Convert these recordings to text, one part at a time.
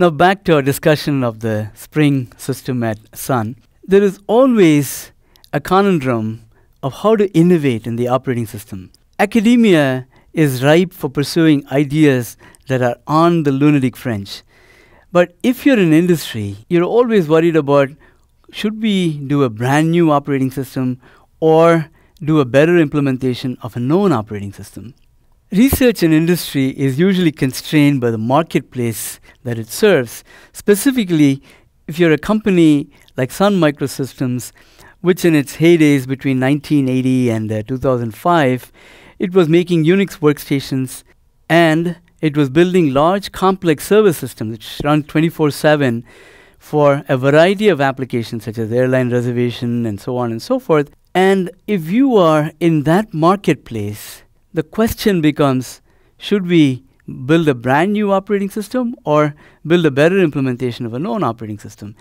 Now back to our discussion of the Spring system at Sun. There is always a conundrum of how to innovate in the operating system. Academia is ripe for pursuing ideas that are on the lunatic fringe. But if you're in industry, you're always worried about, should we do a brand new operating system or do a better implementation of a known operating system? Research in industry is usually constrained by the marketplace that it serves. Specifically, if you're a company like Sun Microsystems, which in its heydays between 1980 and 2005, it was making Unix workstations and it was building large complex server systems which run 24/7 for a variety of applications such as airline reservation and so on and so forth. And if you are in that marketplace, the question becomes, should we build a brand new operating system or build a better implementation of a known operating system?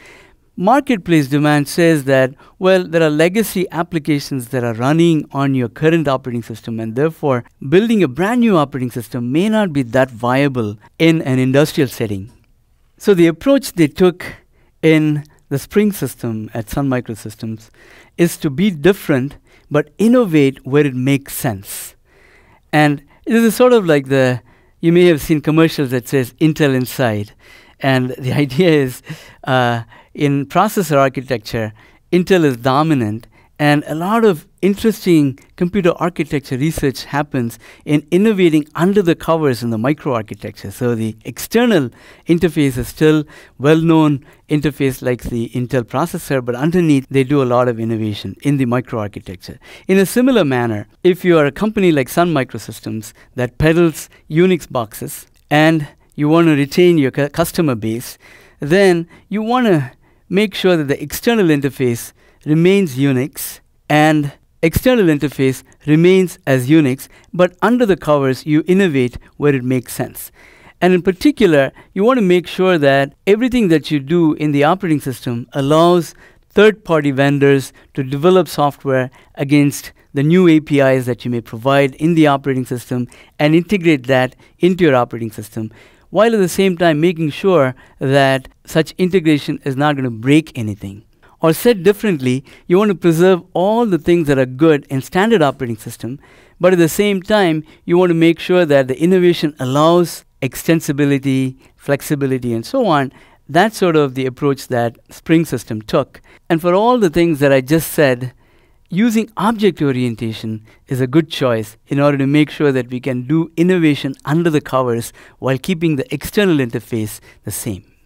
Marketplace demand says that, well, there are legacy applications that are running on your current operating system, and therefore building a brand new operating system may not be that viable in an industrial setting. So the approach they took in the Spring system at Sun Microsystems is to be different but innovate where it makes sense. And this is sort of like you may have seen commercials that says Intel Inside. And the idea is in processor architecture, Intel is dominant, and a lot of interesting computer architecture research happens in innovating under the covers in the microarchitecture. So the external interface is still well-known interface like the Intel processor, but underneath they do a lot of innovation in the microarchitecture. In a similar manner, if you are a company like Sun Microsystems that peddles Unix boxes and you want to retain your customer base, then you want to make sure that the external interface remains Unix and external interface remains as Unix, but under the covers you innovate where it makes sense. And in particular, you want to make sure that everything that you do in the operating system allows third-party vendors to develop software against the new APIs that you may provide in the operating system and integrate that into your operating system, while at the same time making sure that such integration is not going to break anything. Or said differently, you want to preserve all the things that are good in standard operating system, but at the same time, you want to make sure that the innovation allows extensibility, flexibility, and so on. That's sort of the approach that Spring System took. And for all the things that I just said, using object orientation is a good choice in order to make sure that we can do innovation under the covers while keeping the external interface the same.